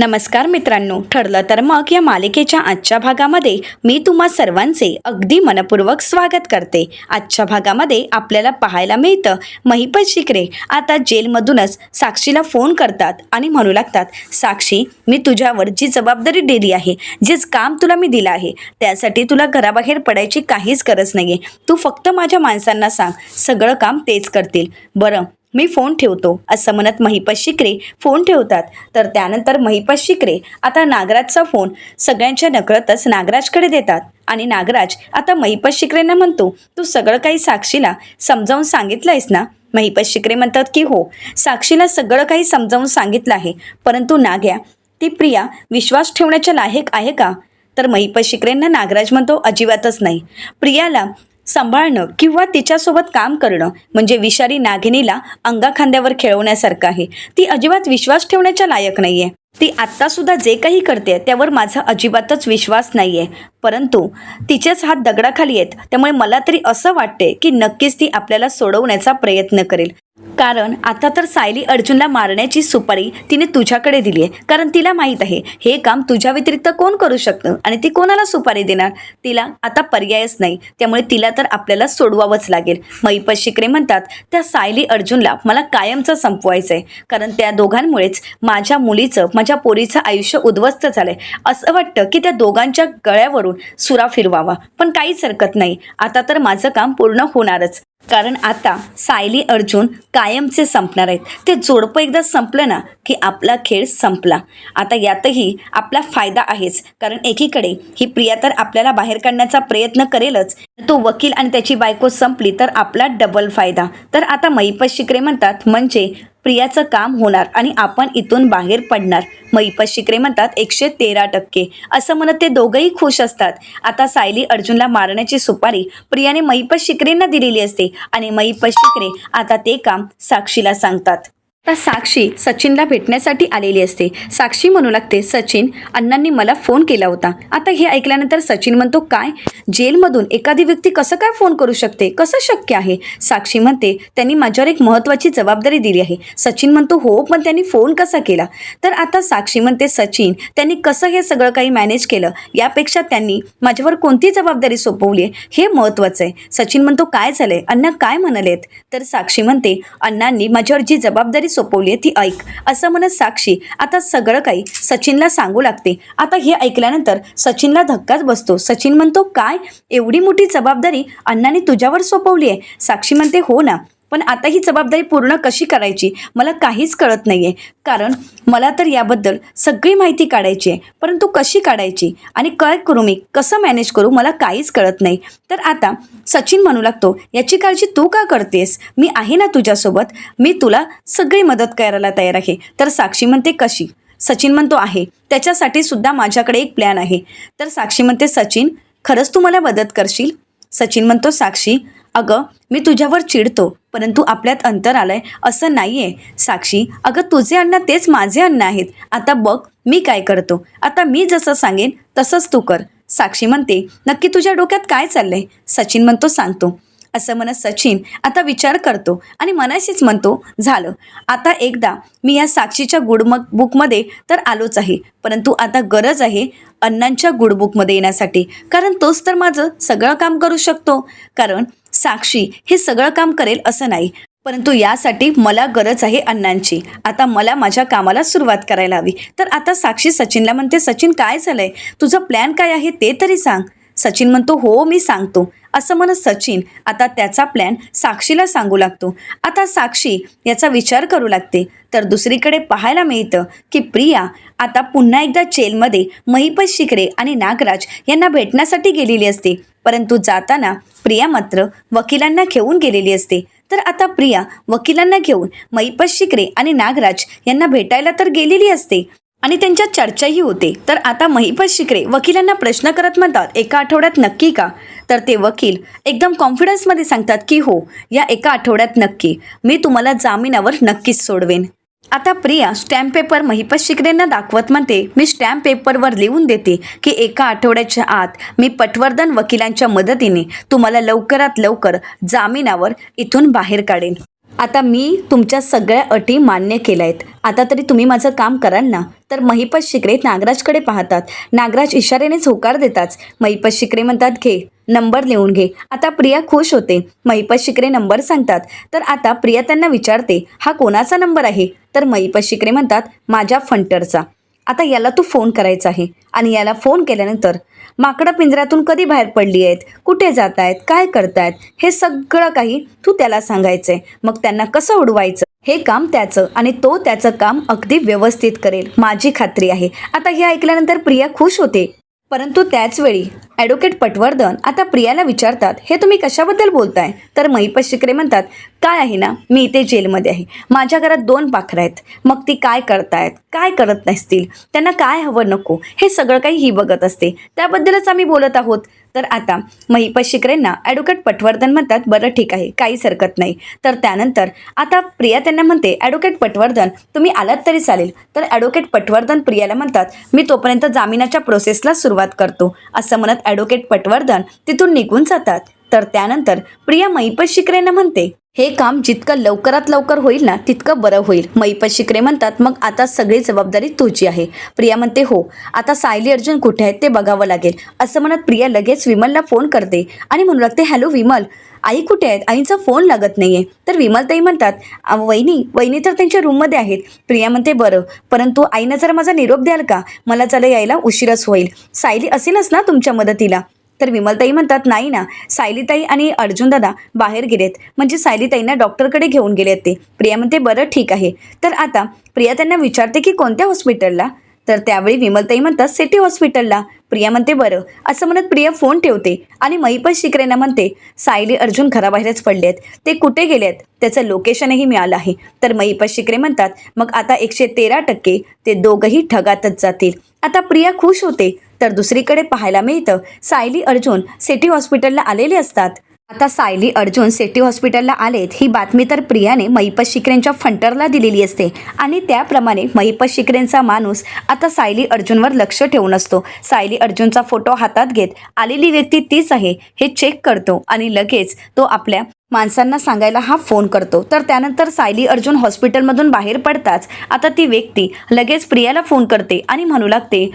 नमस्कार मित्रांनो, ठरलं तर मग या मालिकेच्या आजच्या भागामध्ये मी तुम्हा सर्वांचे अगदी मनपूर्वक स्वागत करते। आजच्या भागामध्ये आपल्याला पाहायला मिळतं महिपत शिकरे आता जेलमधूनच साक्षीला फोन करतात आणि म्हणू लागतात, साक्षी, मी तुझ्यावर जी जबाबदारी दिली आहे, जेच काम तुला मी दिलं आहे, त्यासाठी तुला घराबाहेर पडायची काहीच गरज नाही आहे। तू फक्त माझ्या माणसांना सांग, सगळं काम तेच करतील। बरं, मी फोन ठेवतो, असं म्हणत महिपत शिकरे फोन ठेवतात। तर त्यानंतर महिपत शिकरे आता नागराजचा फोन सगळ्यांच्या नकळतच नागराजकडे देतात आणि नागराज आता महिपत शिकरेंना म्हणतो, तू सगळं काही साक्षीला समजावून सांगितलंयस ना? महिपत शिकरे म्हणतात की हो, साक्षीला सगळं काही समजावून सांगितलं आहे, परंतु नाग्या, ती प्रिया विश्वास ठेवण्याच्या लायक आहे का? तर महिपत शिकरेंना नागराज म्हणतो, अजिबातच नाही। प्रियाला सांभाळणं किंवा तिच्यासोबत काम करणं म्हणजे विषारी नागिनीला अंगाखांद्यावर खेळवण्यासारखं आहे। ती अजिबात विश्वास ठेवण्याच्या लायक नाहीये। ती आत्तासुद्धा जे काही करते त्यावर माझा अजिबातच विश्वास नाहीये, परंतु तिचेच हात दगडाखाली आहेत, त्यामुळे मला तरी असं वाटते की नक्कीच ती आपल्याला सोडवण्याचा प्रयत्न करेल। कारण आता तर सायली अर्जुनला मारण्याची सुपारी तिने तुझ्याकडे दिली आहे, कारण तिला माहीत आहे हे काम तुझ्या व्यतिरिक्त कोण करू शकतं आणि ती कोणाला सुपारी देणार? तिला आता पर्यायच नाही, त्यामुळे तिला तर आपल्याला सोडवावंच लागेल। महिपत शिकरे म्हणतात, त्या सायली अर्जुनला मला कायमचं संपवायचं आहे, कारण त्या दोघांमुळेच माझ्या मुलीचं, माझ्या पोरीचं आयुष्य उद्ध्वस्त झालंय। असं वाटतं की त्या दोघांच्या गळ्यावरून सुरा फिरवावा, पण काहीच हरकत नाही, आता तर माझं काम पूर्ण होणारच। कारण आता सायली अर्जुन कायमचे संपणार आहेत। ते जोडपं एकदा संपलं ना की आपला खेळ संपला। आता यातही आपला फायदा आहेच, कारण एकीकडे ही प्रिया तर आपल्याला बाहेर काढण्याचा प्रयत्न करेलच, तो वकील आणि त्याची बायको संपली तर आपला डबल फायदा। तर आता महिपत शिकरे म्हणतात, म्हणजे प्रियाचं काम होणार आणि आपण इथून बाहेर पडणार। महिपत शिकरे म्हणतात 113%, असं म्हणत ते दोघंही खुश असतात। आता सायली अर्जुनला मारण्याची सुपारी प्रियाने महिपत शिकरेंना दिलेली असते आणि महिपत शिकरे आता ते काम साक्षीला सांगतात। आता साक्षी सचिनला भेटण्यासाठी आलेली असते। साक्षी म्हणू लागते, सचिन, अण्णांनी मला फोन केला होता। आता हे ऐकल्यानंतर सचिन म्हणतो, काय? जेलमधून एखादी व्यक्ती कसं काय फोन करू शकते? कसं शक्य आहे? साक्षी म्हणते, त्यांनी माझ्यावर एक महत्त्वाची जबाबदारी दिली आहे। सचिन म्हणतो, हो, पण त्यांनी फोन कसा केला? तर आता साक्षी म्हणते, सचिन, त्यांनी कसं हे सगळं काही मॅनेज केलं यापेक्षा त्यांनी माझ्यावर कोणती जबाबदारी सोपवली आहे हे महत्त्वाचं आहे। सचिन म्हणतो, काय झालंय? अण्णा काय म्हणालेत? तर साक्षी म्हणते, अण्णांनी माझ्यावर जी जबाबदारी सोपवली ती ऐक, असं म्हणत साक्षी आता सगळं काही सचिनला सांगू लागते। आता हे ऐकल्यानंतर सचिनला धक्काच बसतो। सचिन म्हणतो, काय? एवढी मोठी जबाबदारी अण्णांनी तुझ्यावर सोपवली आहे? साक्षी म्हणते, हो ना, पण आता ही जबाबदारी पूर्ण कशी करायची मला काहीच कळत नाहीये, कारण मला तर याबद्दल सगळी माहिती काढायची आहे, परंतु कशी काढायची आणि काय करू, मी कसं मॅनेज करू, मला काहीच कळत नाही। तर आता सचिन म्हणू लागतो, याची काळजी तू का करतेस? मी आहे ना तुझ्यासोबत, मी तुला सगळी मदत करायला तयार आहे। तर साक्षी म्हणते, कशी? सचिन म्हणतो, आहे, त्याच्यासाठी सुद्धा माझ्याकडे एक प्लॅन आहे। तर साक्षी म्हणते, सचिन, खरंच तू मला मदत करशील? सचिन म्हणतो, साक्षी, अगं, मी तुझ्यावर चिडतो, परंतु आपल्यात अंतर आलंय असं नाहीये। साक्षी, अगं, तुझे अण्णा तेच माझे अण्णा आहेत। आता बघ मी काय करतो, आता मी जसं सांगेन तसंच तू कर। साक्षी म्हणते, नक्की तुझ्या डोक्यात काय चाललंय? सचिन म्हणतो, सांगतो, असं म्हणत सचिन आता विचार करतो आणि मनाशीच म्हणतो, झालं, आता एकदा मी या साक्षीच्या बुकमध्ये तर आलोच आहे, परंतु आता गरज आहे अण्णांच्या गुडबुकमध्ये येण्यासाठी, कारण तोच तर माझं सगळं काम करू शकतो। कारण साक्षी हे सगळं काम करेल असं नाही, परंतु यासाठी मला गरज आहे अण्णांची। आता मला माझ्या कामाला सुरुवात करायला हवी। तर आता साक्षी सचिनला म्हणते, सचिन, काय झालंय? तुझं प्लॅन काय आहे ते तरी सांग। सचिन म्हणतो, हो, मी सांगतो, असं म्हणत सचिन आता त्याचा प्लॅन साक्षीला सांगू लागतो। आता साक्षी याचा विचार करू लागते। तर दुसरीकडे पाहायला मिळतं की प्रिया आता पुन्हा एकदा जेलमध्ये महिपत शिकरे आणि नागराज यांना भेटण्यासाठी गेलेली असते, परंतु जाताना प्रिया मात्र वकिलांना घेऊन गेलेली असते। तर आता प्रिया वकिलांना घेऊन महिपत शिकरे आणि नागराज यांना भेटायला तर गेलेली असते आणि त्यांच्यात चर्चाही होते। तर आता महिपत शिकरे वकिलांना प्रश्न करत म्हणतात, एका आठवड्यात नक्की का? तर ते वकील एकदम कॉन्फिडन्समध्ये सांगतात की हो, या एका आठवड्यात नक्की, मी तुम्हाला जामिनावर नक्कीच सोडवेन। आता प्रिया स्टॅम्प पेपर महिपत शिकरेंना दाखवत म्हणते, मी स्टॅम्प पेपरवर लिहून देते की एका आठवड्याच्या आत मी पटवर्धन वकिलांच्या मदतीने तुम्हाला लवकरात लवकर जामिनावर इथून बाहेर काढेन। आता मी तुमच्या सगळ्या अटी मान्य केल्या आहेत. आता तरी तुम्ही माझं काम कराल ना? तर महिपत शिकरे नागराजकडे पाहतात. नागराज इशाऱ्यानेच होकार देताच महिपत शिकरे म्हणतात, घे नंबर लिहून घे. आता प्रिया खुश होते. महिपत शिकरे नंबर सांगतात. तर आता प्रिया त्यांना विचारते, हा कोणाचा नंबर आहे? तर महिपत शिकरे म्हणतात, माझ्या फंटरचा. आता याला तू फोन करायचा आहे आणि याला फोन केल्यानंतर माकडं पिंजऱ्यातून कधी बाहेर पडली आहेत, कुठे जात आहेत, काय करतायत, हे सगळं काही तू त्याला सांगायचंय. मग त्यांना कसं उडवायचं हे काम त्याचं आणि तो त्याचं काम अगदी व्यवस्थित करेल, माझी खात्री आहे. आता हे ऐकल्यानंतर प्रिया खुश होते. परंतु त्याचवेळी ॲडव्होकेट पटवर्धन आता प्रियाला विचारतात, हे तुम्ही कशाबद्दल बोलताय? तर महिपत शिकरे म्हणतात, काय आहे ना, मी इथे जेलमध्ये आहे. माझ्या घरात 2 पाखरं आहेत. मग ती काय करतायत, काय करत नसतील, त्यांना काय हवं नको, हे सगळं काही ही बघत असते. त्याबद्दलच आम्ही बोलत आहोत. तर आता महिपत शिकरेंना ॲडव्होकेट पटवर्धन म्हणतात, बरं ठीक आहे, काहीच हरकत नाही. तर त्यानंतर आता प्रिया त्यांना म्हणते, ॲडव्होकेट पटवर्धन तुम्ही आलात तरी चालेल. तर ॲडव्होकेट पटवर्धन प्रियाला म्हणतात, मी तोपर्यंत जामिनाच्या प्रोसेसला सुरुवात करतो. असं म्हणत ॲडव्होकेट पटवर्धन तिथून निघून जातात. तर त्यानंतर प्रिया महिपत शिकरेंना म्हणते, हे काम जितकं लवकरात लवकर होईल ना तितकं बरं होईल. महिपत शिकरे म्हणतात, मग आता सगळी जबाबदारी तुझी आहे. प्रिया म्हणते, हो आता सायली अर्जुन कुठे आहेत ते बघावं लागेल. असं म्हणत प्रिया लगेच विमलला फोन करते आणि म्हणू लागते, हॅलो विमल, आई कुठे आहेत? आईचा फोन लागत नाहीये. तर विमलताई म्हणतात, वहिनी तर त्यांच्या रूममध्ये आहेत. प्रिया म्हणते, बरं, परंतु आईनं जरा माझा निरोप द्याल का? मला जरा यायला उशीरच होईल. सायली असेलच ना तुमच्या मदतीला? तर विमलताई म्हणतात, नाही ना, सायलीताई आणि अर्जुनदादा बाहेर गेलेत, म्हणजे सायलीताईंना डॉक्टरकडे घेऊन गेलेत ते. प्रिया म्हणते, बरं ठीक आहे. तर आता प्रिया त्यांना विचारते की कोणत्या हॉस्पिटलला? तर त्यावेळी विमलताई म्हणतात, सिटी हॉस्पिटलला. प्रिया म्हणते, बरं. असं म्हणत प्रिया फोन ठेवते आणि महिपत शिकरेंना म्हणते, सायली अर्जुन घराबाहेरच पडले आहेत, ते कुठे गेले आहेत त्याचं लोकेशनही मिळालं आहे. तर महिपत शिकरे म्हणतात, मग आता 113% ते दोघंही ठगातच जातील. आता प्रिया खुश होते. तर दुसरीकडे पाहायला मिळतं, सायली अर्जुन सिटी हॉस्पिटलला आलेले असतात. आता सायली अर्जुन सिटी हॉस्पिटलला आलेत ही बातमी तर प्रियाने महिपत शिकरेंच्या फंटरला दिलेली असते आणि त्याप्रमाणे महिपत शिकरेंचा माणूस आता सायली अर्जुनवर लक्ष ठेवून असतो. सायली अर्जुनचा फोटो हातात घेत आलेली व्यक्ती तीच आहे हे चेक करतो आणि लगेच तो आपल्या माणसांना सांगायला हा फोन करतो. तर त्यानंतर सायली अर्जुन हॉस्पिटलमधून बाहेर पडताच आता ती व्यक्ती लगेच प्रियाला फोन करते आणि म्हणू लागते,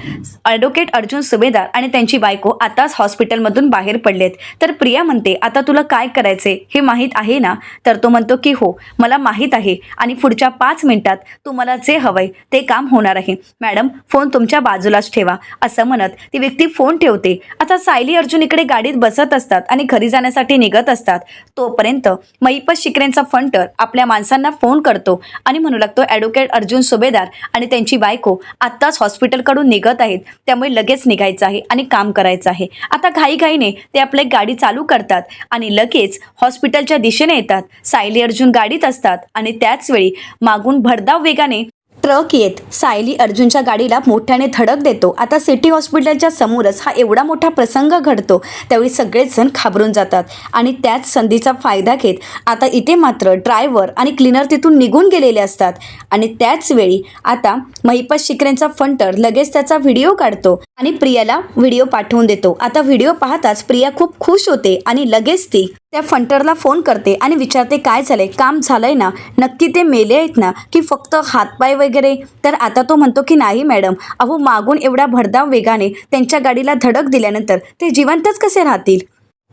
ॲडव्होकेट अर्जुन सुभेदार आणि त्यांची बायको आताच हॉस्पिटलमधून बाहेर पडलेत. तर प्रिया म्हणते, आता तुला काय करायचे हे माहीत आहे ना? तर तो म्हणतो की हो मला माहीत आहे आणि पुढच्या 5 मिनिटात तुम्हाला जे हवंय ते काम होणार आहे. मॅडम फोन तुमच्या बाजूलाच ठेवा. असं म्हणत ती व्यक्ती फोन ठेवते. आता सायली अर्जुन इकडे गाडीत बसत असतात आणि घरी जाण्यासाठी निघत असतात. तोपर्यंत महिपत शिकरेंचा फंटर आपल्या माणसांना फोन करतो आणि म्हणू लागतो, ॲडव्होकेट अर्जुन सुभेदार आणि त्यांची बायको आत्ताच हॉस्पिटलकडून निघत आहेत, त्यामुळे लगेच निघायचं आहे आणि काम करायचं आहे. आता घाईघाईने ते आपली गाडी चालू करतात आणि लगेच हॉस्पिटलच्या दिशेने येतात. सायली अर्जुन गाडीत असतात आणि त्याच वेळी मागून भरधाव वेगाने ट्रक येत सायली अर्जुनच्या गाडीला मोठ्याने धडक देतो. आता सिटी हॉस्पिटलच्या समोरच हा एवढा मोठा प्रसंग घडतो. त्यावेळी सगळेच जण घाबरून जातात आणि त्याच संधीचा फायदा घेत आता इथे मात्र ड्रायव्हर आणि क्लीनर तिथून निघून गेलेले असतात आणि त्याच वेळी आता महिपत शिकरेंचा फंटर लगेच त्याचा व्हिडिओ काढतो आणि प्रियाला व्हिडिओ पाठवून देतो. आता व्हिडिओ पाहताच प्रिया खूप खुश होते आणि लगेच ती त्या फंटरला फोन करते आणि विचारते, काय झालंय, काम झालंय ना, नक्की ते मेले आहेत ना की फक्त हातपाय वगैरे? तर आता तो म्हणतो की नाही मॅडम, अहो मागून एवढ्या भरधाव वेगाने त्यांच्या गाडीला धडक दिल्यानंतर ते जिवंतच कसे राहतील?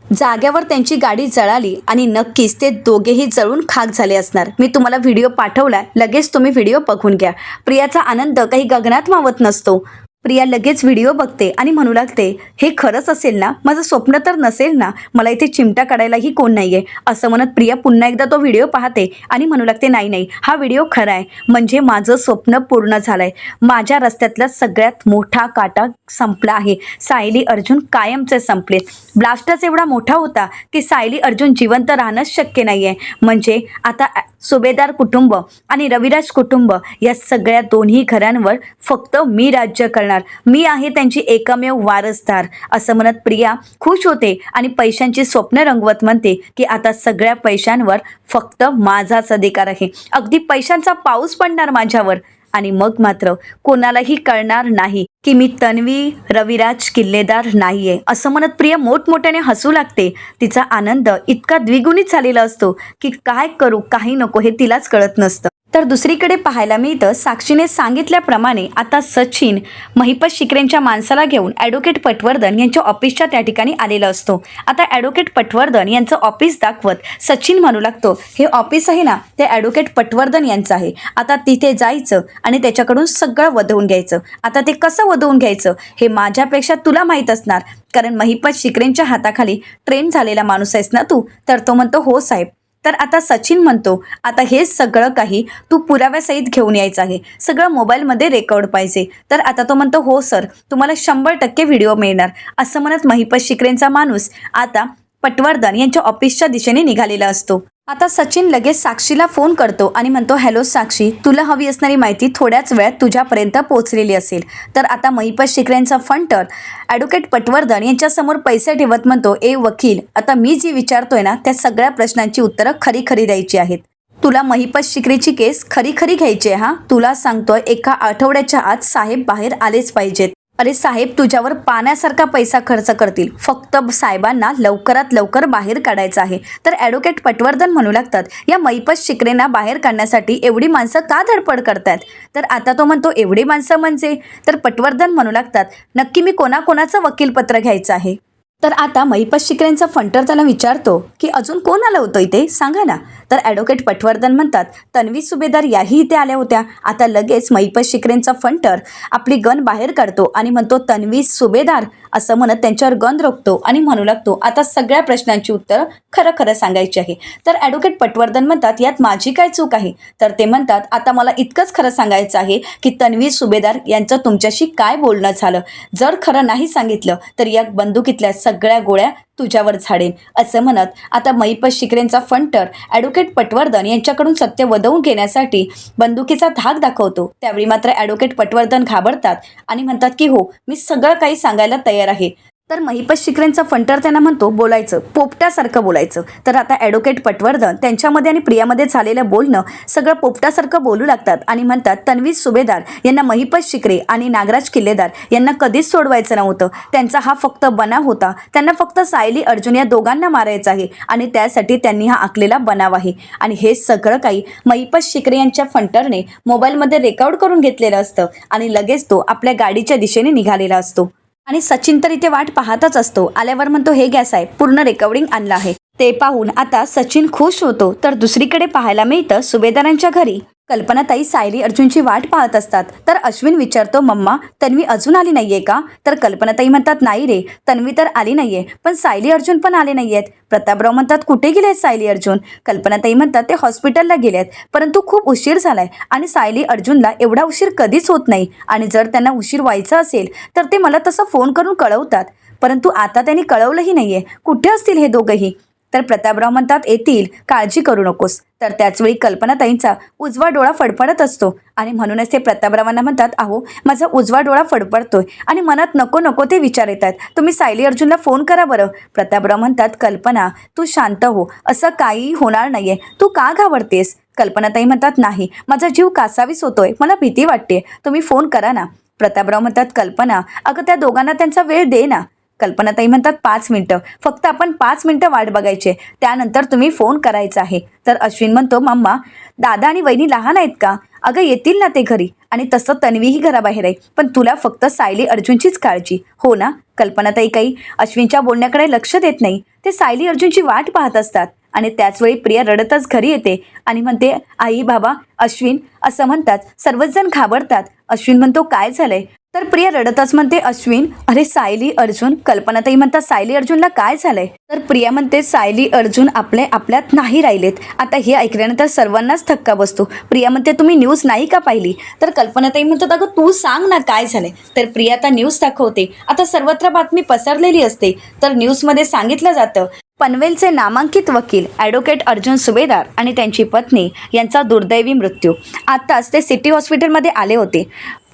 जाग्यावर त्यांची गाडी जळाली आणि नक्कीच ते दोघेही जळून खाक झाले असणार. मी तुम्हाला व्हिडिओ पाठवला, लगेच तुम्ही व्हिडिओ बघून घ्या. प्रियाचा आनंद काही गगनात मावत नसतो. प्रिया लगेच व्हिडिओ बघते आणि म्हणू लागते, हे खरंच असेल ना, माझं स्वप्न तर नसेल ना, मला इथे चिमटा काढायलाही कोण नाहीये. असं म्हणत प्रिया पुन्हा एकदा तो व्हिडिओ पाहते आणि म्हणू लागते, नाही हा व्हिडिओ खरा आहे, म्हणजे माझं स्वप्न पूर्ण झालंय. माझ्या रस्त्यातला सगळ्यात मोठा काटा संपला आहे. सायली अर्जुन कायमचे संपले. ब्लास्टच एवढा मोठा होता की सायली अर्जुन जिवंत राहणंच शक्य नाहीये. म्हणजे आता सुभेदार कुटुंब आणि रविराज कुटुंब या सगळ्या दोन्ही घरांवर फक्त मी राज्य करणार, मी आहे त्यांची एकमेव वारसदार. असं म्हणत प्रिया खुश होते आणि पैशांची स्वप्न रंगवत म्हणते की आता सगळ्या पैशांवर फक्त माझाच अधिकार आहे. अगदी पैशांचा पाऊस पडणार माझ्यावर. आणि मग मात्र कोणालाही कळणार नाही की मी तन्वी रविराज किल्लेदार नाहीये असं म्हणत प्रिया मोठमोठ्याने हसू लागते. तिचा आनंद इतका द्विगुणित झालेला असतो की काय करू काही नको हे तिलाच कळत नसतं. तर दुसरीकडे पाहायला मिळतं साक्षीने सांगितल्याप्रमाणे आता सचिन महिपत शिकरेंच्या माणसाला घेऊन ॲडव्होकेट पटवर्धन यांच्या ऑफिसच्या त्या ठिकाणी आलेला असतो. आता ॲडव्होकेट पटवर्धन यांचं ऑफिस दाखवत सचिन म्हणू लागतो, हे ऑफिस आहे ना ते ॲडव्होकेट पटवर्धन यांचं आहे. आता तिथे जायचं आणि त्याच्याकडून सगळं वधवून घ्यायचं. आता ते कसं वधवून घ्यायचं हे माझ्यापेक्षा तुला माहीत असणार, कारण महिपत शिकरेंच्या हाताखाली ट्रेन झालेला माणूस आहेस ना तू. तर तो म्हणतो हो साहेब. तर आता सचिन म्हणतो आता हे सगळं काही तू पुराव्यासहित घेऊन यायचं आहे, सगळं मोबाईलमध्ये रेकॉर्ड पाहिजे. तर आता तो म्हणतो हो सर, तुम्हाला 100% व्हिडिओ मिळणार. असं म्हणत महिपत शिकरेंचा माणूस आता पटवर्धन यांच्या ऑफिसच्या दिशेने निघालेला असतो. आता सचिन लगेच साक्षीला फोन करतो आणि म्हणतो हॅलो साक्षी, तुला हवी असणारी माहिती थोड्याच वेळात तुझ्यापर्यंत पोहोचलेली असेल. तर आता महिपत शिकरेंचा फंटर ॲडव्होकेट पटवर्धन यांच्यासमोर पैसे ठेवत म्हणतो ए वकील, आता मी जी विचारतोय ना त्या सगळ्या प्रश्नांची उत्तरं खरी खरी द्यायची आहेत. तुला महिपत शिकरेची केस खरी खरी घ्यायची आहे. तुला सांगतोय एका आठवड्याच्या आत साहेब बाहेर आलेच पाहिजेत. अरे साहेब तुझ्यावर पाण्यासारखा पैसा खर्च करतील, फक्त साहेबांना लवकरात लवकर बाहेर काढायचं आहे. तर ॲडव्होकेट पटवर्धन म्हणू लागतात या महिपत शिकरेंना बाहेर काढण्यासाठी एवढी माणसं का धडपड करतात. तर आता तो म्हणतो एवढी माणसं म्हणजे. तर पटवर्धन म्हणू लागतात नक्की मी कोणाकोणाचं वकीलपत्र घ्यायचं आहे. तर आता महिपत शिकरेंचा फंटर त्याला विचारतो की अजून कोण आलं होतं इथे सांगा ना. तर ॲडव्होकेट पटवर्धन म्हणतात तन्वी सुभेदार याही इथे आल्या होत्या. आता लगेच महिपत शिकरेंचा फंटर आपली गन बाहेर काढतो आणि म्हणतो तन्वी सुभेदार असं म्हणत त्यांच्यावर गन रोखतो आणि म्हणू लागतो आता सगळ्या प्रश्नांची उत्तरं खरं खरं सांगायची आहे. तर ॲडव्होकेट पटवर्धन म्हणतात यात माझी काय चूक आहे. तर ते म्हणतात आता मला इतकंच खरं सांगायचं आहे की तन्वी सुभेदार यांचं तुमच्याशी काय बोलणं झालं. जर खरं नाही सांगितलं तर या बंदुकीतल्या सगळ्या गोळ्या तुझ्यावर झाडेन. असं म्हणत आता महिपत शिकरेंचा फंटर ॲडव्होकेट पटवर्धन यांच्याकडून सत्य वधवून घेण्यासाठी बंदुकीचा धाक दाखवतो. त्यावेळी मात्र ॲडव्होकेट पटवर्धन घाबरतात आणि म्हणतात की हो मी सगळं काही सांगायला तयार आहे. तर महिपत शिकरेंचा फंटर त्यांना म्हणतो बोलायचं पोपटासारखं बोलायचं. तर आता ॲडव्होकेट पटवर्धन त्यांच्यामध्ये आणि प्रियामध्ये झालेलं बोलणं सगळं पोपटासारखं बोलू लागतात आणि म्हणतात तन्वी सुभेदार यांना महिपत शिकरे आणि नागराज किल्लेदार यांना कधीच सोडवायचं नव्हतं. त्यांचा हा फक्त बनाव होता. त्यांना फक्त सायली अर्जुन या दोघांना मारायचं आहे आणि त्यासाठी त्यांनी हा आखलेला बनाव आहे. आणि हे सगळं काही महिपत शिकरे यांच्या फंटरने मोबाईलमध्ये रेकॉर्ड करून घेतलेलं असतं आणि लगेच तो आपल्या गाडीच्या दिशेने निघालेला असतो. आणि सचिन तर इथे वाट पाहतच असतो. आल्यावर म्हणतो हे घ्या साहेब, पूर्ण रेकॉर्डिंग आणलं आहे. ते पाहून आता सचिन खुश होतो. तर दुसरीकडे पाहायला मिळतं सुभेदारांच्या घरी कल्पनाताई सायली अर्जुनची वाट पाहत असतात. तर अश्विन विचारतो मम्मा तन्वी अजून आली नाहीये का. तर कल्पनाताई म्हणतात नाही रे, तन्वी तर आली नाहीये पण सायली अर्जुन पण आले नाहीयेत. प्रतापराव म्हणतात कुठे गेलेत सायली अर्जुन. कल्पनाताई म्हणतात ते हॉस्पिटलला गेलेत, परंतु खूप उशीर झालाय आणि सायली अर्जुनला एवढा उशीर कधीच होत नाही आणि जर त्यांना उशीर व्हायचा असेल तर ते मला तसं फोन करून कळवतात, परंतु आता त्यांनी कळवलंही नाहीये. कुठे असतील हे दोघंही. तर प्रतापराव म्हणतात येतील, काळजी करू नकोस. तर त्याचवेळी कल्पनाताईंचा उजवा डोळा फडफडत असतो आणि म्हणूनच ते प्रतापरावांना म्हणतात अहो माझा उजवा डोळा फडफडतोय आणि मनात नको नको ते विचार येतात, तुम्ही सायली अर्जुनला फोन करा बरं. प्रतापराव म्हणतात कल्पना तू शांत हो, असं काही होणार नाहीये, तू का घाबरतेस. कल्पनाताई म्हणतात नाही, माझा जीव कासावीस होतोय, मला भीती वाटते, तुम्ही फोन करा ना. प्रतापराव म्हणतात कल्पना अगं त्या दोघांना त्यांचा वेळ दे ना. कल्पनाताई म्हणतात 5 मिनिटं, फक्त आपण 5 मिनिटं वाट बघायचे, त्यानंतर तुम्ही फोन करायचा आहे. तर अश्विन म्हणतो मम्मा दादा आणि वहिनी लहान आहेत का. अगं येतील ना ते घरी आणि तसं तन्वीही घराबाहेर आहे, पण तुला फक्त सायली अर्जुनचीच काळजी हो ना. कल्पनाताई काही अश्विनच्या बोलण्याकडे लक्ष देत नाही, ते सायली अर्जुनची वाट पाहत असतात. आणि त्याचवेळी प्रिया रडतच घरी येते आणि म्हणते आई बाबा अश्विन असं म्हणतात. सर्वच जण घाबरतात. अश्विन म्हणतो काय झालंय. तर प्रिया रडतच म्हणते अश्विन अरे सायली अर्जुन. कल्पनाताई म्हणतात सायली अर्जुनला काय झालंय. तर प्रिया म्हणते सायली अर्जुन आपल्यात नाही राहिलेत. आता हे ऐकल्यानंतर सर्वांनाच धक्का बसतो. प्रिया म्हणते तुम्ही न्यूज नाही का पाहिली. तर कल्पनाताई म्हणतात अगं तू सांग ना काय झालंय. तर प्रिया आता न्यूज दाखवते. आता सर्वत्र बातमी पसरलेली असते. तर न्यूजमध्ये सांगितलं जातं पनवेलचे नामांकित वकील ॲडव्होकेट अर्जुन सुभेदार आणि त्यांची पत्नी यांचा दुर्दैवी मृत्यू. आत्ताच ते सिटी हॉस्पिटलमध्ये आले होते.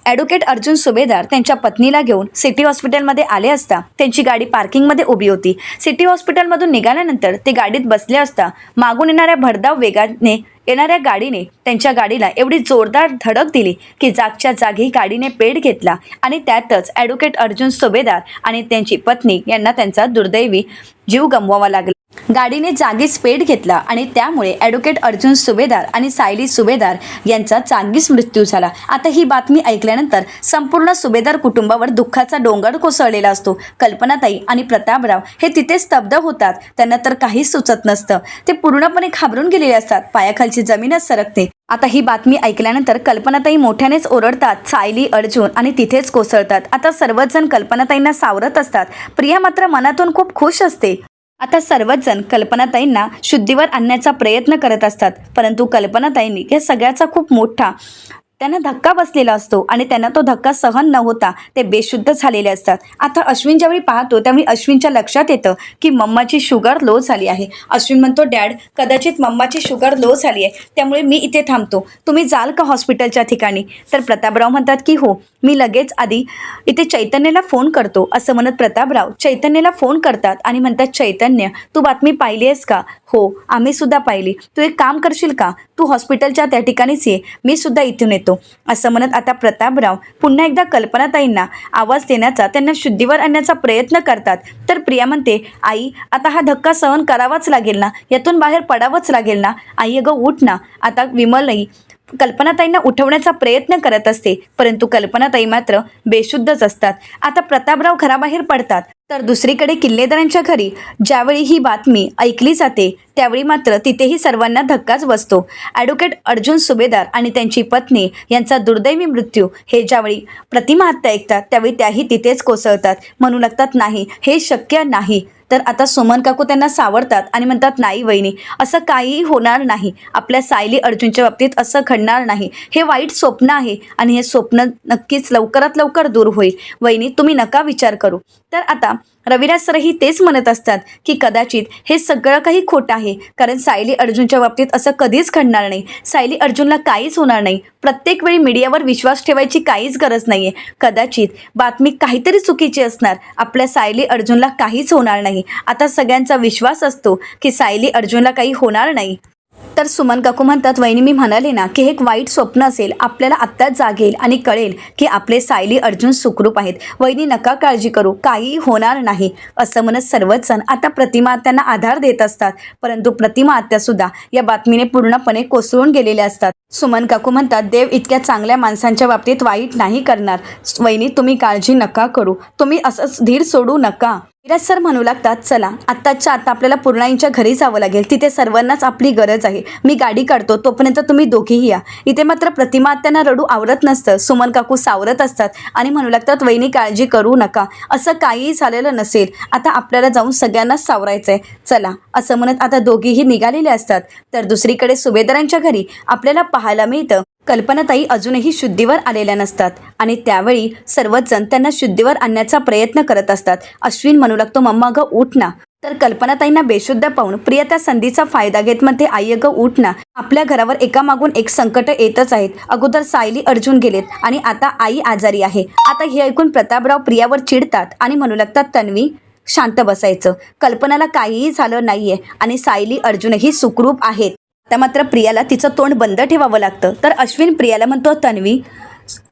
ॲडव्होकेट अर्जुन सुभेदार त्यांच्या पत्नीला घेऊन सिटी हॉस्पिटलमध्ये आले असता त्यांची गाडी पार्किंगमध्ये उभी होती. सिटी हॉस्पिटलमधून निघाल्यानंतर ते गाडीत बसले असता मागून येणाऱ्या भरधाव वेगाने येणाऱ्या गाडीने त्यांच्या गाडीला एवढी जोरदार धडक दिली की जागच्या जागी गाडीने पेट घेतला आणि त्यातच ॲडव्होकेट अर्जुन सुभेदार आणि त्यांची पत्नी यांना त्यांचा दुर्दैवी जीव गमवावा लागला. गाडीने जागीच पेट घेतला आणि त्यामुळे ॲडव्होकेट अर्जुन सुभेदार आणि सायली सुभेदार यांचा जागीच मृत्यू झाला. आता ही बातमी ऐकल्यानंतर संपूर्ण सुभेदार कुटुंबावर दुःखाचा डोंगर कोसळलेला असतो. कल्पनाताई आणि प्रतापराव हे तिथे स्तब्ध होतात. त्यांना तर काहीच सुचत नसतं. ते पूर्णपणे घाबरून गेलेले असतात. पायाखालची जमीनच सरकते. आता ही बातमी ऐकल्यानंतर कल्पनाताई मोठ्यानेच ओरडतात. सायली, अर्जुन आणि तिथेच कोसळतात. आता सर्वच जण कल्पनाताईंना सावरत असतात. प्रिया मात्र मनातून खूप खुश असते. आता सर्वच जण कल्पनाताईंना शुद्धीवर आणण्याचा प्रयत्न करत असतात. परंतु कल्पनाताईंनी या सगळ्याचा खूप मोठा त्यांना धक्का बसलेला असतो आणि त्यांना तो धक्का सहन न होता ते बेशुद्ध झालेले असतात. आता अश्विन ज्यावेळी पाहतो त्यावेळी अश्विनच्या लक्षात येतं की मम्माची शुगर लो झाली आहे. अश्विन म्हणतो, डॅड, कदाचित मम्माची शुगर लो झाली आहे, त्यामुळे मी इथे थांबतो. तुम्ही जाल का हॉस्पिटलच्या ठिकाणी? तर प्रतापराव म्हणतात की हो, मी लगेच आधी इथे चैतन्यला फोन करतो. असं म्हणत प्रतापराव चैतन्यला फोन करतात आणि म्हणतात, चैतन्य, तू बातमी पाहिली आहेस का? हो, आम्ही सुद्धा पाहिली. तू एक काम करशील का? तू हॉस्पिटलच्या त्या ठिकाणीच ये, मी सुद्धा इथून येतो. असं म्हणत आता प्रतापराव पुन्हा एकदा कल्पनाताईंना आवाज देण्याचा, त्यांना शुद्धीवर आणण्याचा प्रयत्न करतात. तर प्रिया म्हणते, आई, आता हा धक्का सहन करावाच लागेल ना, यातून बाहेर पडावंच लागेल ना. आई, अगं उठ ना. आता विमलही कल्पनाताईंना उठवण्याचा प्रयत्न करत असते, परंतु कल्पनाताई मात्र बेशुद्धच असतात. आता प्रतापराव घराबाहेर पडतात. तर दुसरीकडे किल्लेदारांच्या घरी ज्यावेळी ही बातमी ऐकली जाते त्यावेळी मात्र तिथेही सर्वांना धक्काच बसतो. ॲडव्होकेट अर्जुन सुभेदार आणि त्यांची पत्नी यांचा दुर्दैवी मृत्यू हे ज्यावेळी प्रतिमा हत्या ऐकतात त्यावेळी त्याही तिथेच कोसळतात. म्हणू लागतात, नाही, हे शक्य नाही. तर आता सुमन काकू त्यांना सावरतात आणि म्हणतात, नाही वहिनी, असं काहीही होणार नाही. आपल्या सायली अर्जुनच्या बाबतीत असं घडणार नाही. हे वाईट स्वप्न आहे आणि हे स्वप्न नक्कीच लवकरात लवकर दूर होईल. वहिनी, तुम्ही नका विचार करू. तर आता रविराज सरही तेच म्हणत असतात की कदाचित हे सगळं काही खोटं आहे, कारण सायली अर्जुनच्या बाबतीत असं कधीच घडणार नाही. सायली अर्जुनला काहीच होणार नाही. प्रत्येक वेळी मीडियावर विश्वास ठेवायची काहीच गरज नाही आहे. कदाचित बातमी काहीतरी चुकीची असणार. आपल्या सायली अर्जुनला काहीच होणार नाही. आता सगळ्यांचा विश्वास असतो की सायली अर्जुनला काही होणार नाही. तर सुमन काकू म्हणतात, वहिनी, मी म्हणाले ना की हे एक वाईट स्वप्न असेल. आपल्याला आत्ताच जाग येईल आणि कळेल की आपले सायली अर्जुन सुखरूप आहेत. वहिनी, नका काळजी करू, काही होणार नाही. असं म्हणत सर्वच जण आता प्रतिमा आत्यांना आधार देत असतात. परंतु प्रतिमा आत्यासुद्धा या बातमीने पूर्णपणे कोसळून गेलेल्या असतात. सुमन काकू म्हणतात, देव इतक्या चांगल्या माणसांच्या बाबतीत वाईट नाही करणार. वहिनी, तुम्ही काळजी नका करू, तुम्ही असंच धीर सोडू नका. विराज सर म्हणू लागतात, चला आत्ताच्या आता आपल्याला पूर्णाईंच्या घरी जावं लागेल. तिथे सर्वांनाच आपली गरज आहे. मी गाडी काढतो, तोपर्यंत तुम्ही दोघेही या. इथे मात्र प्रतिमा आत्यांना रडू आवरत नसतं. सुमन काकू सावरत असतात आणि म्हणू लागतात, वहिनी, काळजी करू नका, असं काहीही झालेलं नसेल. आता आपल्याला जाऊन सगळ्यांनाच सावरायचं आहे. चला, असं म्हणत आता दोघेही निघालेले असतात. तर दुसरीकडे सुभेदारांच्या घरी आपल्याला पाहायला मिळतं कल्पनाताई अजूनही शुद्धीवर आलेल्या नसतात आणि त्यावेळी सर्वच जण त्यांना शुद्धीवर आणण्याचा प्रयत्न करत असतात. अश्विन म्हणू लागतो, मम्मा अगं उठ ना. तर कल्पनाताईंना बेशुद्ध पाहून प्रिया त्या संधीचा फायदा घेत म्हणते, आई अगं उठ ना. आपल्या घरावर एकामागून एक संकट येतच आहेत. अगोदर सायली अर्जुन गेलेत आणि आता आई आजारी आहे. आता हे ऐकून प्रतापराव प्रियावर चिडतात आणि म्हणू लागतात, तन्वी, शांत बसायचं. कल्पनाला काहीही झालं नाहीये आणि सायली अर्जुनही सुखरूप आहेत. आता मात्र प्रियाला तिचं तोंड बंद ठेवावं लागतं. तर अश्विन प्रियाला म्हणतो, तन्वी,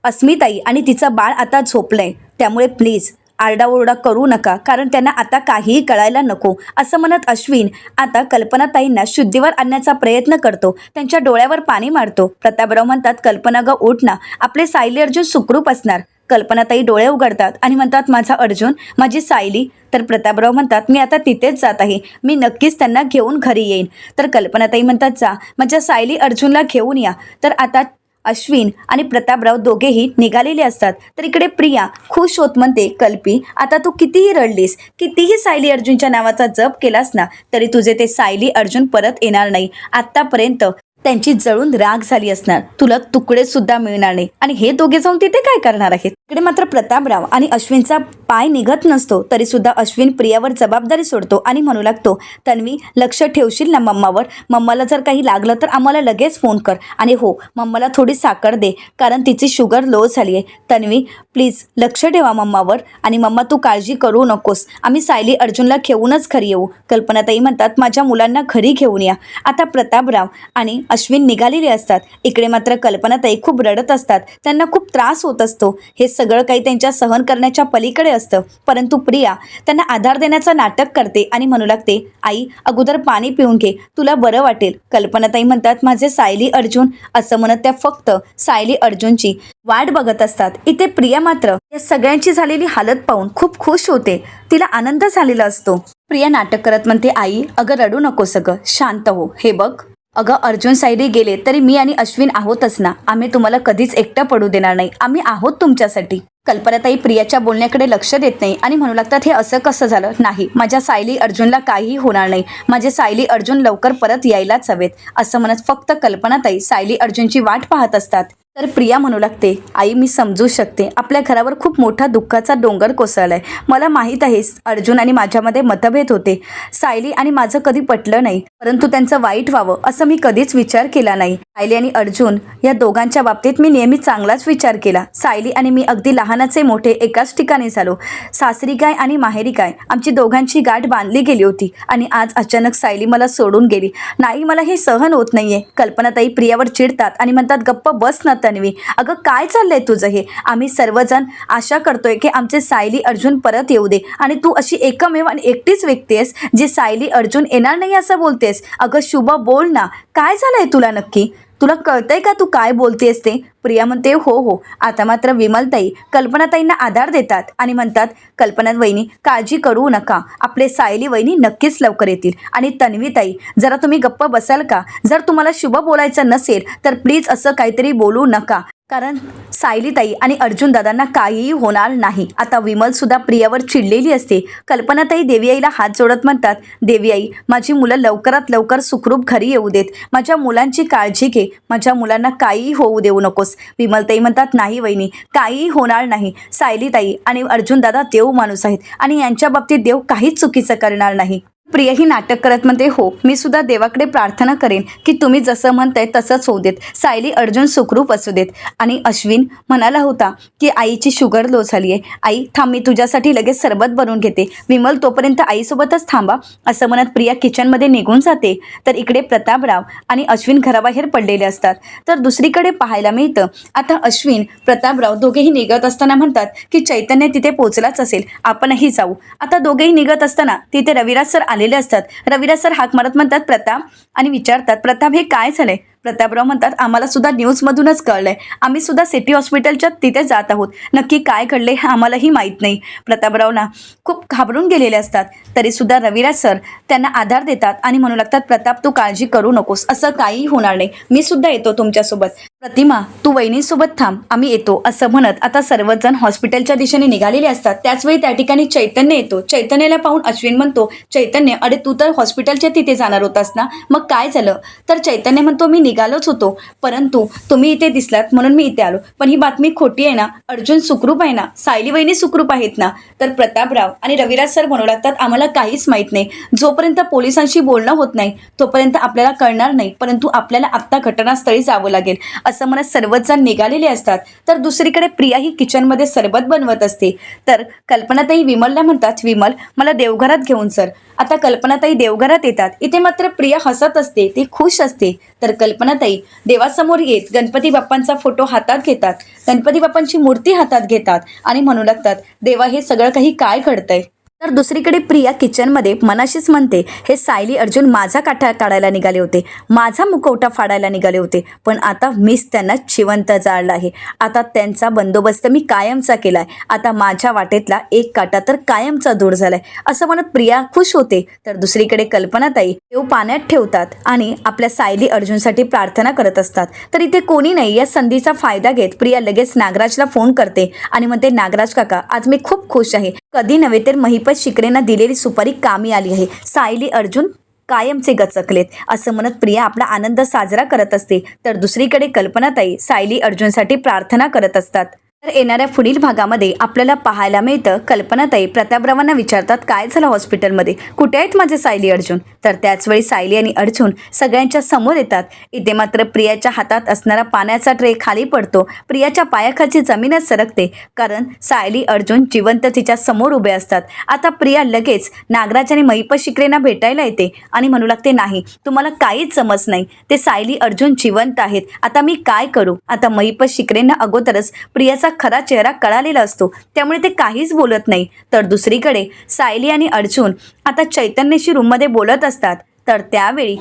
अस्मिताई आणि तिचं बाळ आता झोपलंय, त्यामुळे प्लीज आरडाओरडा करू नका, कारण त्यांना आता काहीही कळायला नको. असं म्हणत अश्विन आता कल्पनाताईंना शुद्धीवर आणण्याचा प्रयत्न करतो. त्यांच्या डोळ्यावर पाणी मारतो. प्रतापराव म्हणतात, कल्पना ग उठ ना, आपले सायली अर्जुन सुखरूप असणार. कल्पनाताई डोळे उघडतात आणि म्हणतात, माझा अर्जुन, माझी सायली. तर प्रतापराव म्हणतात, मी आता तिथेच जात आहे, मी नक्कीच त्यांना घेऊन घरी येईन. तर कल्पनाताई म्हणतात, जा, माझ्या सायली अर्जुनला घेऊन या. तर आता अश्विन आणि प्रतापराव दोघेही निघालेले असतात. तर इकडे प्रिया खुश होत म्हणते, कल्पी, आता तू कितीही रडलीस, कितीही सायली अर्जुनच्या नावाचा जप केलास ना, तरी तुझे ते सायली अर्जुन परत येणार नाही. आत्तापर्यंत त्यांची जळून राख झाली असणार, तुला तुकडे सुद्धा मिळणार नाही. आणि हे दोघे जाऊन तिथे काय करणार आहेत? इकडे मात्र प्रतापराव आणि अश्विनचा पाय निघत नसतो, तरी सुद्धा अश्विन प्रियावर जबाबदारी सोडतो आणि म्हणू लागतो, तन्वी, लक्ष ठेवशील ना मम्मावर? मम्माला जर काही लागलं तर आम्हाला लगेच फोन कर. आणि हो, मम्माला थोडी साखर दे, कारण तिची शुगर लो झाली आहे. तन्वी, प्लीज लक्ष ठेवा मम्मावर. आणि मम्मा, तू काळजी करू नकोस, आम्ही सायली अर्जुनला घेऊनच घरी येऊ. कल्पनाताई म्हणतात, माझ्या मुलांना घरी घेऊन या. आता प्रतापराव आणि अश्विन निघालेले असतात. इकडे मात्र कल्पनाताई खूप रडत असतात. त्यांना खूप त्रास होत असतो. हे सगळं काही त्यांच्या सहन करण्याच्या पलीकडे असतं. परंतु प्रिया त्यांना आधार देण्याचं नाटक करते आणि म्हणू लागते, आई अगोदर पाणी पिऊन घे, तुला बरं वाटेल. कल्पनाताई म्हणतात, माझे सायली अर्जुन. असं म्हणत त्या फक्त सायली अर्जुनची वाट बघत असतात. इथे प्रिया मात्र या सगळ्यांची झालेली हालत पाहून खूप खुश होते. तिला आनंद झालेला असतो. प्रिया नाटक करत म्हणते, आई अगं रडू नकोस, अगं शांत हो. हे बघ अगं, अर्जुन सायली गेले तरी मी आणि अश्विन आहोतच ना. आम्ही तुम्हाला कधीच एकटं पडू देणार नाही. आम्ही आहोत तुमच्यासाठी. कल्पनाताई प्रियाच्या बोलण्याकडे लक्ष देत नाही आणि म्हणू लागतात, हे असं कसं झालं? नाही, माझ्या सायली अर्जुनला काहीही होणार नाही. माझे सायली अर्जुन लवकर परत यायलाच हवेत. असं म्हणत फक्त कल्पनाताई सायली अर्जुनची वाट पाहत असतात. तर प्रिया म्हणू लागते, आई मी समजू शकते, आपल्या घरावर खूप मोठा दुःखाचा डोंगर कोसळलाय. मला माहीत आहे अर्जुन आणि माझ्यामध्ये मतभेद होते. सायली आणि माझं कधी पटलं नाही, परंतु त्यांचं वाईट व्हावं असं मी कधीच विचार केला नाही. सायली आणि अर्जुन या दोघांच्या बाबतीत मी नेहमी चांगलाच विचार केला. सायली आणि मी अगदी लहानाचे मोठे एकाच ठिकाणी झालो. सासरी काय आणि माहेरी काय आमची दोघांची गाठ बांधली गेली होती आणि आज अचानक सायली मला सोडून गेली. नाही, मला हे सहन होत नाहीये. कल्पनाताई प्रियावर चिडतात आणि म्हणतात, गप्प बस ना तन्वी, अगं काय चाललंय तुझं हे? आम्ही सर्वजण आशा करतोय की आमचे सायली अर्जुन परत येऊ दे आणि तू अशी एकमेव आणि एकटीच व्यक्ती आहेस जी सायली अर्जुन येणार नाही असं बोलतेस. अगं शुभा, बोल ना, काय झालंय तुला नक्की? तुला कळतंय का तू काय बोलतेस ते? प्रिया म्हणते, हो. आता मात्र विमलताई कल्पनाताईंना आधार देतात आणि म्हणतात, कल्पना वहिनी काळजी करू नका, आपले सायली वहिनी नक्कीच लवकर येतील. आणि तन्वीताई जरा तुम्ही गप्प बसाल का? जर तुम्हाला शुभ बोलायचं नसेल तर प्लीज असं काहीतरी बोलू नका, कारण सायलीताई आणि अर्जुन दादांना काहीही होणार नाही. आता विमल सुद्धा प्रियावर चिडलेली असते. कल्पनाताई देवी आईला हात जोडत म्हणतात, देवी आई माझी मुलं लवकरात लवकर सुखरूप घरी येऊ देत. माझ्या मुलांची काळजी घे, माझ्या मुलांना काहीही होऊ देऊ नकोस. विमलताई म्हणतात, नाही वहिनी, काहीही होणार नाही. सायलीताई आणि अर्जुन दादा देव माणूस आहेत आणि यांच्या बाबतीत देव काहीच चुकीचं करणार नाही. प्रिया ही नाटक करत म्हणते, हो मी सुद्धा देवाकडे प्रार्थना करेन की तुम्ही जसं म्हणताय तसंच होऊ देत, सायली अर्जुन सुखरूप असू देत. आणि अश्विन म्हणाला होता की आईची शुगर लो झाली आहे. आई थांब, मी तुझ्यासाठी लगेच सरबत बनवून घेते. विमल तोपर्यंत आईसोबतच थांबा. असं म्हणत प्रिया किचनमध्ये निघून जाते. तर इकडे प्रतापराव आणि अश्विन घराबाहेर पडलेले असतात. तर दुसरीकडे पाहायला मिळतं, आता अश्विन प्रतापराव दोघेही निघत असताना म्हणतात की चैतन्य तिथे पोहोचलाच असेल, आपणही जाऊ. आता दोघेही निघत असताना तिथे रविराज सर आलेले असतात. रविराज सर हाक मारत म्हणतात, प्रताप, आणि विचारतात, प्रताप हे काय झालंय? प्रतापराव म्हणतात, आम्हाला सुद्धा न्यूजमधूनच कळलंय, आम्ही सुद्धा सिटी हॉस्पिटलच्या तिथे जात आहोत. नक्की काय घडले हे आम्हालाही माहीत नाही. प्रतापरावना खूप घाबरून गेलेले असतात. तरी सुद्धा रविराज सर त्यांना आधार देतात आणि म्हणू लागतात, प्रताप तू काळजी करू नकोस, असं काहीही होणार नाही, मी सुद्धा येतो तुमच्यासोबत. प्रतिमा तू वहिनीसोबत थांब, आम्ही येतो. असं म्हणत आता सर्वजण हॉस्पिटलच्या दिशेने निघालेले असतात. त्याचवेळी त्या ठिकाणी चैतन्य येतो. चैतन्याला पाहून अश्विन म्हणतो, चैतन्य अरे तू तर हॉस्पिटलच्या तिथे जाणार होतास ना, मग काय झालं? तर चैतन्य म्हणतो, मी निघालोच होतो, परंतु तुम्ही इथे दिसलात म्हणून मी इथे आलो. पण ही बातमी खोटी आहे ना? अर्जुन सुखरूप आहे ना? सायली वहिनी सुखरूप आहेत ना? तर प्रतापराव आणि रविराज सर म्हणू लागतात, आम्हाला काहीच माहीत नाही. जोपर्यंत पोलिसांशी बोलणं होत नाही तोपर्यंत आपल्याला कळणार नाही, परंतु आपल्याला आत्ता घटनास्थळी जावं लागेल. असं म्हणत सर्वच जण निघालेले असतात. तर दुसरीकडे प्रिया ही किचनमध्ये सरबत बनवत असते. तर कल्पनाताई विमलला म्हणतात, विमल मला देवघरात घेऊन सर. आता कल्पनाताई देवघरात येतात. इथे मात्र प्रिया हसत असते, ती खुश असते. तर कल्पनाताई देवासमोर येत गणपती बाप्पांचा फोटो हातात घेतात, गणपती बाप्पांची मूर्ती हातात घेतात आणि म्हणू लागतात, देवा हे सगळं काही काय घडतंय? तर दुसरीकडे प्रिया किचनमध्ये मनाशीच म्हणते, हे सायली अर्जुन माझा काठा काढायला निघाले होते, माझा मुखवटा फाडायला निघाले होते, पण आता मीच त्यांना जिवंत जाळलं आहे. आता त्यांचा बंदोबस्त मी कायमचा केलाय. आता माझ्या वाटेतला एक काटा तर कायमचा दूर झालाय. असं म्हणत प्रिया खुश होते. तर दुसरीकडे कल्पनाताई देव पाण्यात ठेवतात आणि आपल्या सायली अर्जुनसाठी प्रार्थना करत असतात. तर इथे कोणी नाही. या संधीचा फायदा घेत प्रिया लगेच नागराजला फोन करते आणि म्हणते, नागराज काका आज मी खूप खुश आहे. कधी नव्हे तर महिपत शिकरेंना दिलेली सुपारी कामी आली आहे. सायली अर्जुन कायमचे गचकलेत. असं म्हणत प्रिया आपला आनंद साजरा करत असते. तर दुसरीकडे कल्पनाताई सायली अर्जुनसाठी प्रार्थना करत असतात. तर येणाऱ्या पुढील भागामध्ये आपल्याला पाहायला मिळतं कल्पनाताई प्रतापरावांना विचारतात काय झालं हॉस्पिटलमध्ये, कुठे आहेत माझे सायली अर्जुन. तर त्याचवेळी सायली आणि अर्जुन सगळ्यांच्या समोर येतात. इथे मात्र प्रियाच्या हातात असणारा पाण्याचा ट्रे खाली पडतो. प्रियाच्या पायाखालची जमीनच सरकते कारण सायली अर्जुन जिवंत तिच्या समोर उभे असतात. आता प्रिया लगेच नागराज आणि महिपत शिकरेंना भेटायला येते आणि म्हणू लागते नाही तुम्हाला काहीच समज नाही, ते सायली अर्जुन जिवंत आहेत, आता मी काय करू. आता महिपत शिकरेंना अगोदरच प्रियाचा खरा चेहरा कळालेला असतो त्यामुळे ते काहीच बोलत नाही. तर दुसरीकडे सायली आणि अर्जुन आता चैतन्यशी रूममध्ये बोलत असतात. तर त्यावेळी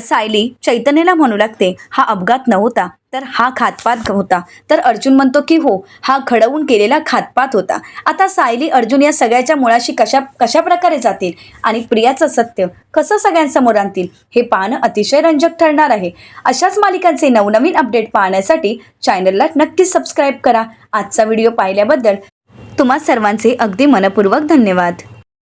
सायली चैतन्यला म्हणू लागते हा अपघात नव्हता तर हा घातपात होता. तर अर्जुन म्हणतो की हो हा घडवून केलेला घातपात होता. आता सायली अर्जुन या सगळ्याच्या मुळाशी कशा प्रकारे जातील आणि प्रियाचं सत्य कसं सगळ्यांसमोर आणतील हे पाहणं अतिशय रंजक ठरणार आहे. अशाच मालिकांचे नवनवीन अपडेट पाहण्यासाठी चॅनलला नक्कीच सबस्क्राईब करा. आजचा व्हिडिओ पाहिल्याबद्दल तुम्हा सर्वांचे अगदी मनपूर्वक धन्यवाद.